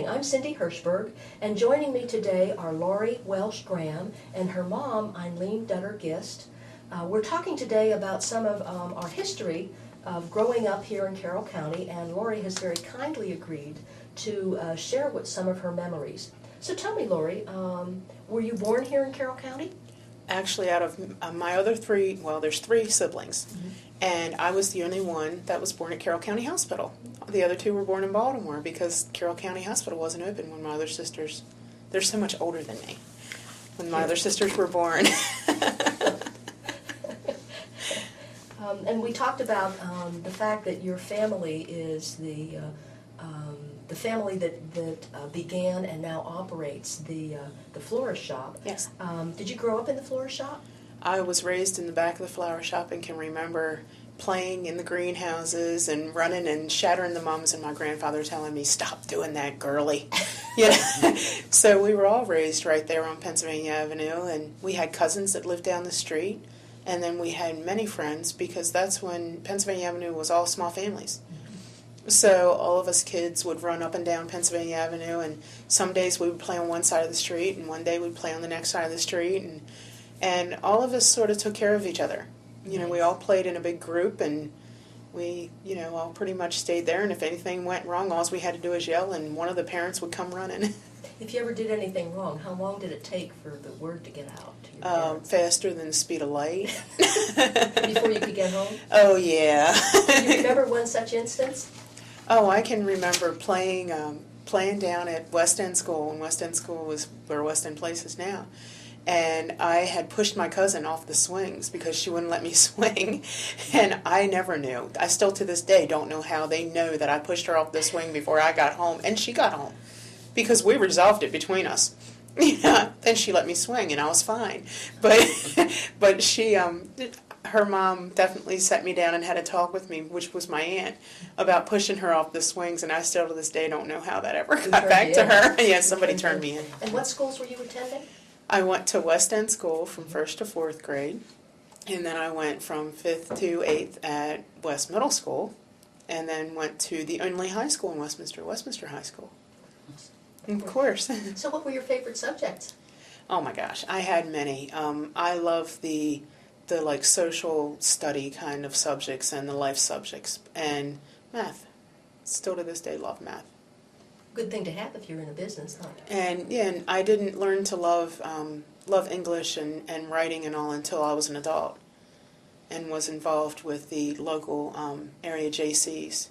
morning. I'm Cindy Hirschberg, and joining me today are Laurie Grahm and her mom, Eileen Dudder Gist. We're talking today about some of our history of growing up here in Carroll County, and Laurie has very kindly agreed to share with some of her memories. So tell me, Laurie, were you born here in Carroll County? Actually, out of my other three, well, there's three siblings, and I was the only one that was born at Carroll County Hospital. The other two were born in Baltimore because Carroll County Hospital wasn't open when my other sisters, they're so much older than me, when my other sisters were born. And we talked about the fact that your family is the family that began and now operates the florist shop. Yes. Did you grow up in the florist shop? I was raised in the back of the flower shop and can remember playing in the greenhouses and running and shattering the mums and my grandfather telling me, "Stop doing that, girly." You know? So we were all raised right there on Pennsylvania Avenue, and we had cousins that lived down the street, and then we had many friends because that's when Pennsylvania Avenue was all small families. So all of us kids would run up and down Pennsylvania Avenue, and some days we would play on one side of the street, and one day we'd play on the next side of the street, and all of us sort of took care of each other. You know, we all played in a big group, and we, you know, all pretty much stayed there, and if anything went wrong, all we had to do was yell, and one of the parents would come running. If you ever did anything wrong, how long did it take for the word to get out to your parents? Faster than the speed of light. Before you could get home? Oh, yeah. Do you remember one such instance? Oh, I can remember playing down at West End School, and West End School was where West End Place is now. And I had pushed my cousin off the swings because she wouldn't let me swing, and I never knew. I still to this day don't know how they know that I pushed her off the swing before I got home, and she got home because we resolved it between us. Yeah, and she let me swing, and I was fine. But she her mom definitely sat me down and had a talk with me, which was my aunt, about pushing her off the swings, and I still to this day don't know how that ever got back to her. Yeah, somebody turned me in. And what schools were you attending? I went to West End School from 1st to 4th grade, and then I went from 5th to 8th at West Middle School, and then went to the only high school in Westminster High School. Of course. So what were your favorite subjects? Oh my gosh, I had many. I love the like social study kind of subjects and the life subjects, and math. Still to this day love math. Good thing to have if you're in a business, huh? And yeah, and I didn't learn to love English and writing and all until I was an adult, and was involved with the local area JCs,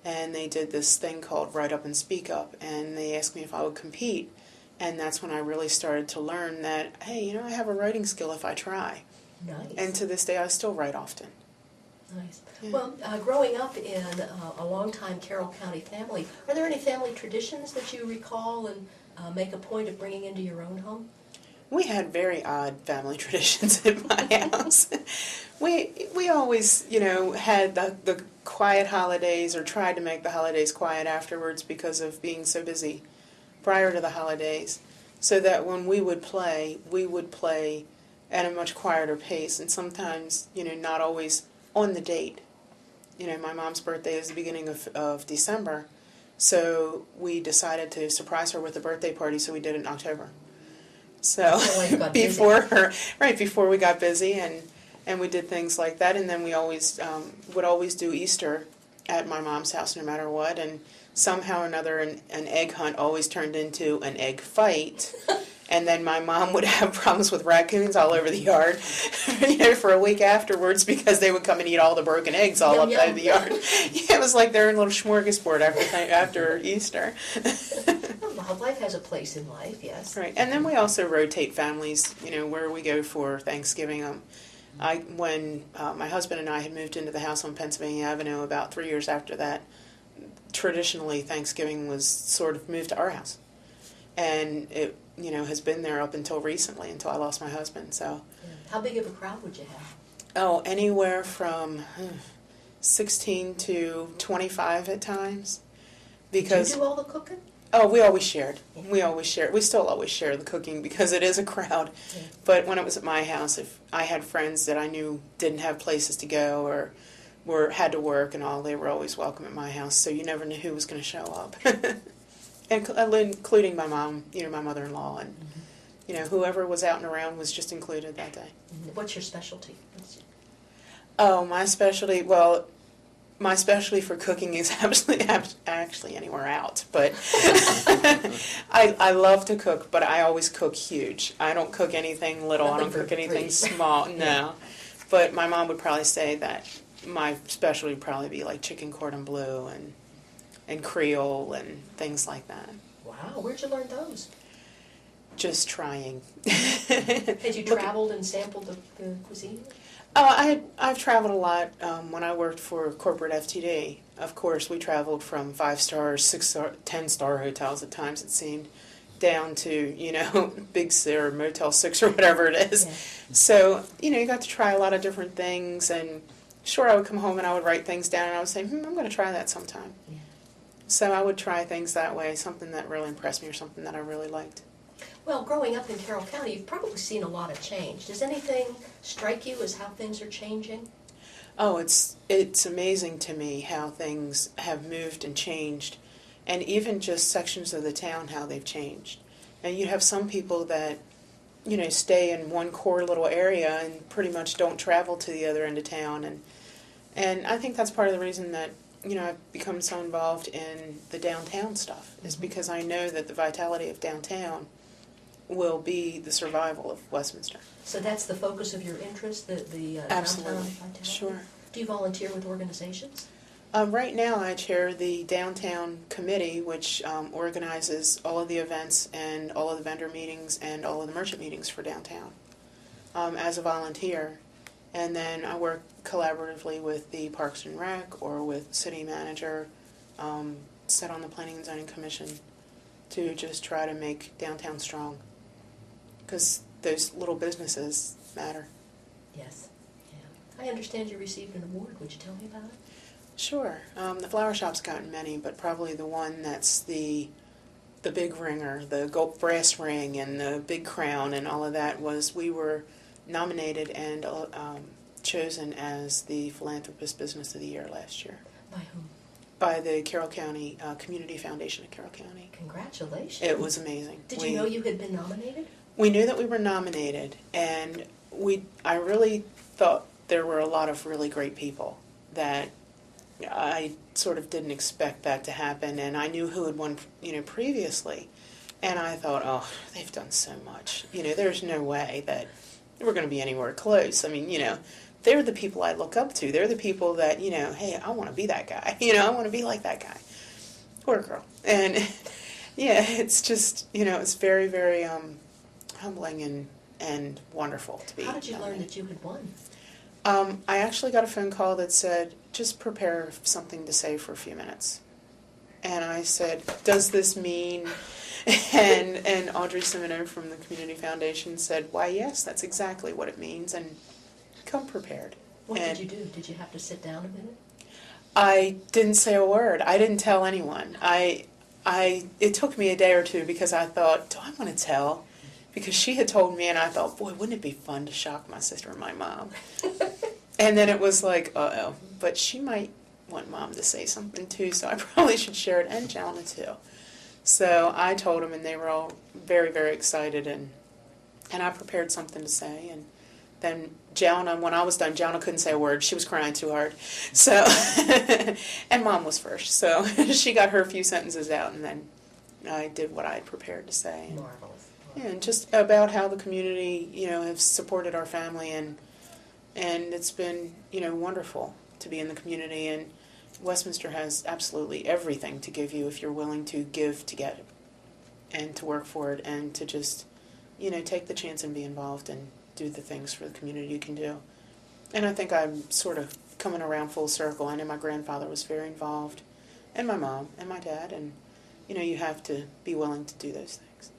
and they did this thing called Write Up and Speak Up, and they asked me if I would compete, and that's when I really started to learn that, hey, you know, I have a writing skill if I try. Nice. And to this day, I still write often. Nice. Yeah. Well, growing up in a long-time Carroll County family, are there any family traditions that you recall and make a point of bringing into your own home? We had very odd family traditions in my house. We always, you know, had the quiet holidays, or tried to make the holidays quiet afterwards because of being so busy prior to the holidays, so that when we would play at a much quieter pace, and sometimes, you know, not always on the date. You know, my mom's birthday is the beginning of December, so we decided to surprise her with a birthday party, so we did it in October. So before we got busy, and we did things like that, and then we always would always do Easter at my mom's house no matter what, and somehow or another an egg hunt always turned into an egg fight. And then my mom would have problems with raccoons all over the yard, you know, for a week afterwards, because they would come and eat all the broken eggs all up out of the yard. Yeah, it was like they're in a little smorgasbord after Easter. Well, life has a place in life, yes. Right, and then we also rotate families, you know, where we go for Thanksgiving. When my husband and I had moved into the house on Pennsylvania Avenue about 3 years after that, traditionally Thanksgiving was sort of moved to our house. And it, you know, has been there up until recently, until I lost my husband. So, how big of a crowd would you have? Oh, anywhere from 16 to 25 at times. Because did you do all the cooking? Oh, we always shared. We always shared. We still always share the cooking because it is a crowd. Yeah. But when it was at my house, if I had friends that I knew didn't have places to go or had to work and all, they were always welcome at my house. So you never knew who was going to show up. including my mom, my mother-in-law, and whoever was out and around was just included that day. What's your specialty? Oh, my specialty. Well, my specialty for cooking is actually anywhere out, but I love to cook, but I always cook huge. I don't cook anything little. I don't cook anything small. No, but my mom would probably say that my specialty would probably be like chicken cordon bleu and Creole and things like that. Wow, where'd you learn those? Just trying. Had you traveled and sampled the cuisine? I've traveled a lot when I worked for corporate FTD. Of course, we traveled from 5-star, 6-star, 10-star hotels at times, it seemed, down to, Big Sur, Motel 6 or whatever it is. Yeah. So, you got to try a lot of different things. And sure, I would come home and I would write things down and I would say, I'm going to try that sometime. Yeah. So I would try things that way, something that really impressed me or something that I really liked. Well, growing up in Carroll County, you've probably seen a lot of change. Does anything strike you as how things are changing? Oh, it's amazing to me how things have moved and changed, and even just sections of the town, how they've changed. And you have some people that, stay in one core little area and pretty much don't travel to the other end of town. And I think that's part of the reason that, I've become so involved in the downtown stuff, is because I know that the vitality of downtown will be the survival of Westminster. So that's the focus of your interest, the Absolutely. Downtown vitality? Sure. Do you volunteer with organizations? Right now I chair the Downtown Committee, which organizes all of the events and all of the vendor meetings and all of the merchant meetings for downtown as a volunteer. And then I work collaboratively with the Parks and Rec or with city manager, sit on the Planning and Zoning Commission to just try to make downtown strong. Because those little businesses matter. Yes. Yeah. I understand you received an award. Would you tell me about it? Sure. The flower shop's gotten many, but probably the one that's the big ringer, the gold brass ring and the big crown and all of that was we were nominated and chosen as the Philanthropist Business of the Year last year. By whom? By the Carroll County Community Foundation of Carroll County. Congratulations. It was amazing. Did you know you had been nominated? We knew that we were nominated, and I really thought there were a lot of really great people that I sort of didn't expect that to happen, and I knew who had won, previously, and I thought, oh, they've done so much. There's no way that we're going to be anywhere close. I mean, they're the people I look up to. They're the people that, hey, I want to be that guy. I want to be like that guy or girl. And, yeah, it's just, it's very, very humbling and wonderful to be. How did you learn that you had won? I actually got a phone call that said, just prepare something to say for a few minutes. And I said, does this mean... And Audrey Simoneau from the Community Foundation said, why, yes, that's exactly what it means, and come prepared. What did you do? Did you have to sit down a minute? I didn't say a word. I didn't tell anyone. It took me a day or two because I thought, do I want to tell? Because she had told me, and I thought, boy, wouldn't it be fun to shock my sister and my mom? And then it was like, uh-oh, but she might want Mom to say something too, so I probably should share it, and Jalna too. So I told them, and they were all very, very excited, and I prepared something to say. And then Jalna, when I was done, Jalna couldn't say a word. She was crying too hard. So, and Mom was first, so she got her few sentences out, and then I did what I had prepared to say. Marvelous. Yeah, and just about how the community, has supported our family, and it's been, wonderful to be in the community, and Westminster has absolutely everything to give you if you're willing to give to get it and to work for it and to just, take the chance and be involved and do the things for the community you can do. And I think I'm sort of coming around full circle. I know my grandfather was very involved, and my mom and my dad, and, you have to be willing to do those things.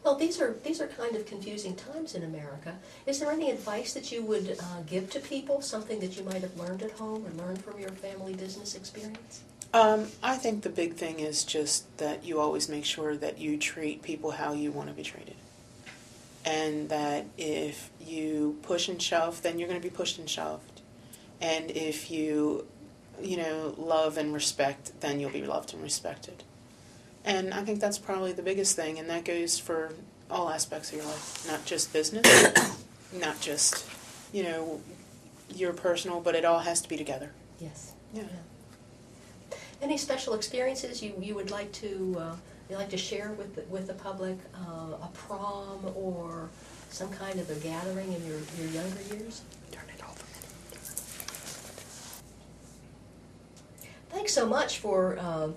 Well, these are kind of confusing times in America. Is there any advice that you would give to people, something that you might have learned at home or learned from your family business experience? I think the big thing is just that you always make sure that you treat people how you want to be treated. And that if you push and shove, then you're going to be pushed and shoved. And if you, love and respect, then you'll be loved and respected. And I think that's probably the biggest thing, and that goes for all aspects of your life, not just business, not just, your personal, but it all has to be together. Yes. Yeah. Any special experiences you would like to share with the public? A prom or some kind of a gathering in your younger years? Turn it off. Thanks so much for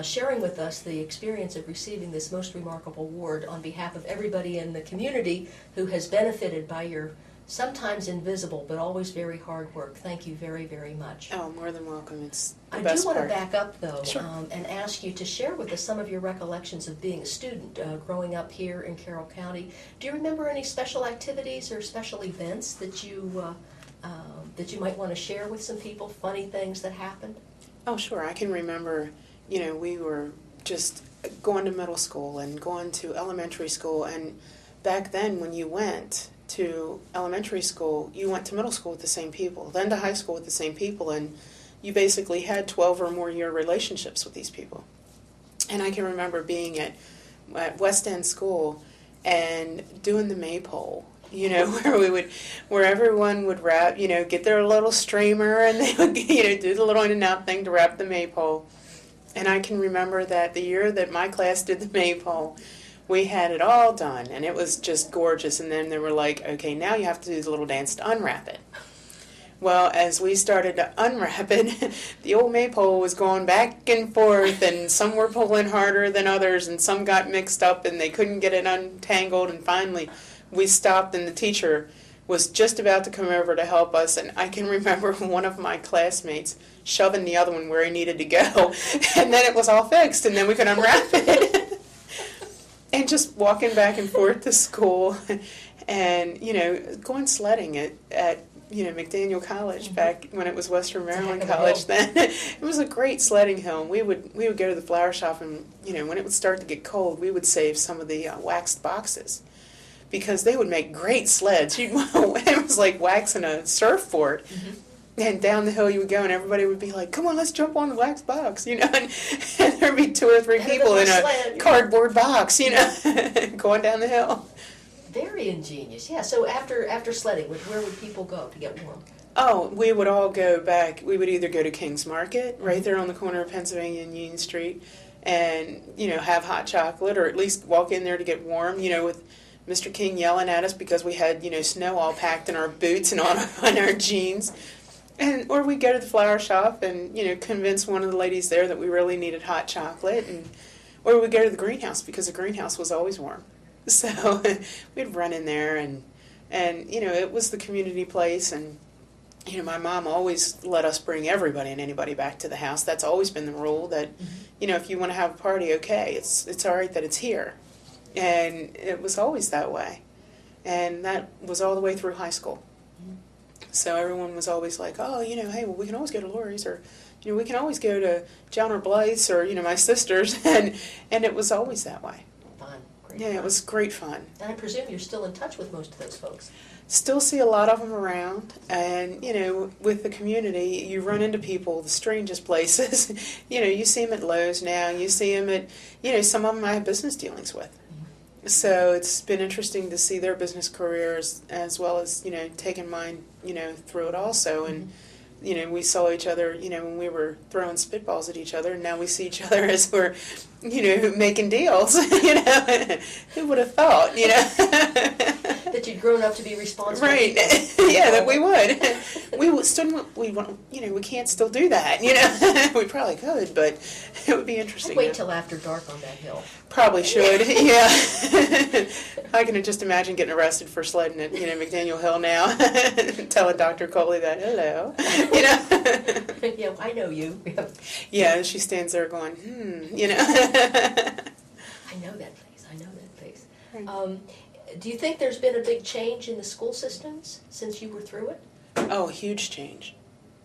sharing with us the experience of receiving this most remarkable award on behalf of everybody in the community who has benefited by your sometimes invisible but always very hard work. Thank you very, very much. Oh, more than welcome. It's the I best do want part. to back up, though, Sure. and ask you to share with us some of your recollections of being a student growing up here in Carroll County. Do you remember any special activities or special events that you might want to share with some people, funny things that happened? Oh, sure. I can remember, we were just going to middle school and going to elementary school, and back then when you went to elementary school, you went to middle school with the same people, then to high school with the same people, and you basically had 12 or more year relationships with these people. And I can remember being at West End School and doing the maypole, where everyone would wrap, get their little streamer, and they would, do the little in and out thing to wrap the maypole. And I can remember that the year that my class did the maypole, we had it all done, and it was just gorgeous. And then they were like, okay, now you have to do the little dance to unwrap it. Well, as we started to unwrap it, the old maypole was going back and forth, and some were pulling harder than others, and some got mixed up, and they couldn't get it untangled. And finally, we stopped, and the teacher was just about to come over to help us. And I can remember one of my classmates shoving the other one where he needed to go, and then it was all fixed, and then we could unwrap it. And just walking back and forth to school, and going sledding at McDaniel College back when it was Western Maryland College. Then it was a great sledding hill. We would go to the flower shop, and when it would start to get cold, we would save some of the waxed boxes because they would make great sleds. It was like waxing a surfboard. Mm-hmm. And down the hill you would go, and everybody would be like, come on, let's jump on the wax box, and there'd be 2 or 3 people in a cardboard box, going down the hill. Very ingenious, yeah. So after sledding, where would people go to get warm? Oh, we would all go back. We would either go to King's Market, right there on the corner of Pennsylvania and Union Street, and, have hot chocolate, or at least walk in there to get warm, with Mr. King yelling at us because we had, snow all packed in our boots and on our jeans. Or we'd go to the flower shop and, convince one of the ladies there that we really needed hot chocolate. Or we'd go to the greenhouse because the greenhouse was always warm. So we'd run in there and it was the community place. And, my mom always let us bring everybody and anybody back to the house. That's always been the rule that, if you want to have a party, okay, it's all right that it's here. And it was always that way. And that was all the way through high school. So everyone was always like, oh, hey, well, we can always go to Laurie's, or, we can always go to John or Blythe's, or, my sister's, and it was always that way. Fun. Great Yeah, fun. It was great fun. And I presume you're still in touch with most of those folks. Still see a lot of them around, and, with the community, you run into people, the strangest places. You see them at Lowe's now, you see them at, some of them I have business dealings with. So it's been interesting to see their business careers as well as, taking mine, through it also. And, we saw each other, when we were throwing spitballs at each other, and now we see each other as we're, making deals, Who would have thought, That you'd grown up to be responsible. Right. Yeah, that we would. We can't still do that, We probably could, but it would be interesting. I'd wait till after dark on that hill. Probably should, yeah. I can just imagine getting arrested for sledding at, McDaniel Hill now, telling Dr. Coley that, hello, Yeah, I know you. Yeah, she stands there going, I know that place. Right. Do you think there's been a big change in the school systems since you were through it? Oh, huge change.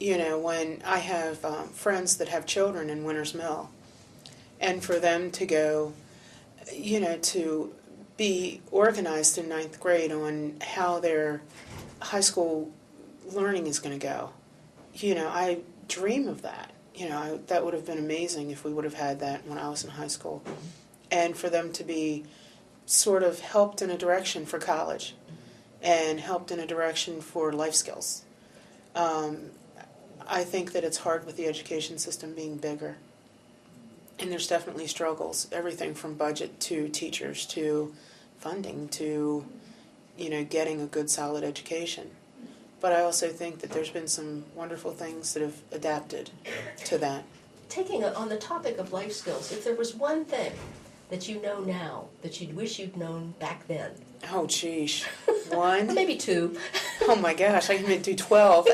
When I have friends that have children in Winters Mill, and for them to go, to be organized in 9th grade on how their high school learning is going to go. I dream of that. that would have been amazing if we would have had that when I was in high school. And for them to be sort of helped in a direction for college and helped in a direction for life skills. I think that it's hard with the education system being bigger. And there's definitely struggles, everything from budget to teachers to funding to, getting a good solid education. But I also think that there's been some wonderful things that have adapted to that. On the topic of life skills, if there was one thing that you know now that you'd wish you'd known back then. Oh, geez. One? Maybe two. Oh, my gosh, I can do 12.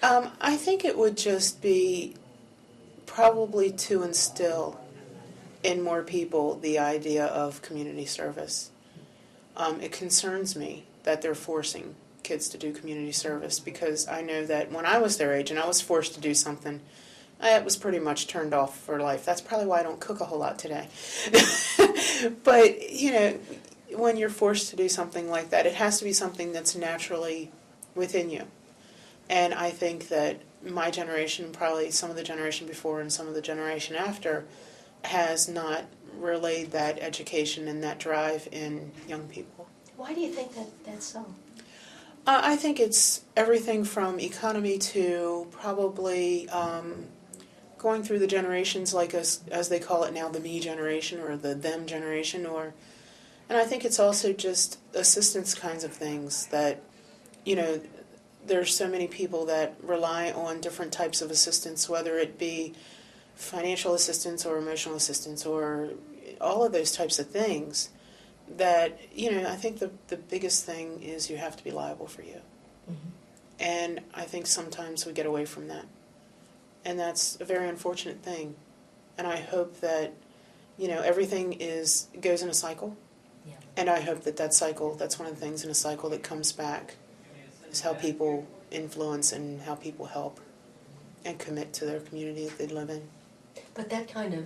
I think it would just be probably to instill in more people the idea of community service. It concerns me that they're forcing kids to do community service, because I know that when I was their age and I was forced to do something, I was pretty much turned off for life. That's probably why I don't cook a whole lot today. But, when you're forced to do something like that, it has to be something that's naturally within you. And I think that my generation, probably some of the generation before and some of the generation after, has not relayed that education and that drive in young people. Why do you think that's so? I think it's everything from economy to probably going through the generations, like as they call it now, the me generation or the them generation, and I think it's also just assistance kinds of things that, there's so many people that rely on different types of assistance, whether it be financial assistance or emotional assistance or all of those types of things, that, I think the biggest thing is you have to be liable for you. Mm-hmm. And I think sometimes we get away from that. And that's a very unfortunate thing. And I hope that, everything goes in a cycle. Yeah. And I hope that cycle, that's one of the things in a cycle that comes back, is how people influence and how people help and commit to their community that they live in. But that kind of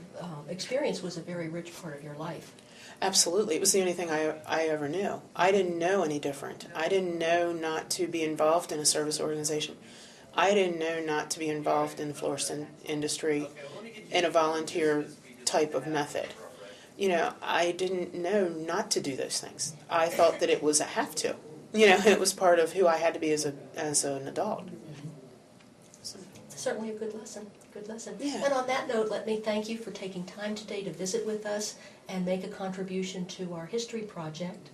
experience was a very rich part of your life. Absolutely. It was the only thing I ever knew. I didn't know any different. I didn't know not to be involved in a service organization. I didn't know not to be involved in the florist industry in a volunteer type of method. I didn't know not to do those things. I thought that it was a have to. It was part of who I had to be as an adult. So. Certainly a good lesson. Good lesson. Yeah. And on that note, let me thank you for taking time today to visit with us and make a contribution to our history project.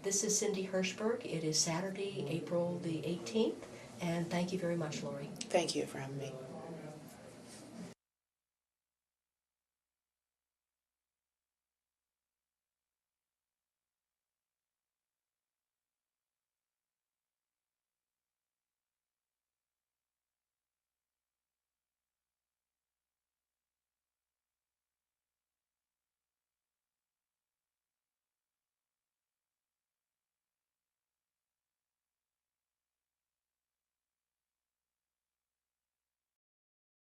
This is Cindy Hirschberg. It is Saturday, April the 18th, and thank you very much, Laurie. Thank you for having me.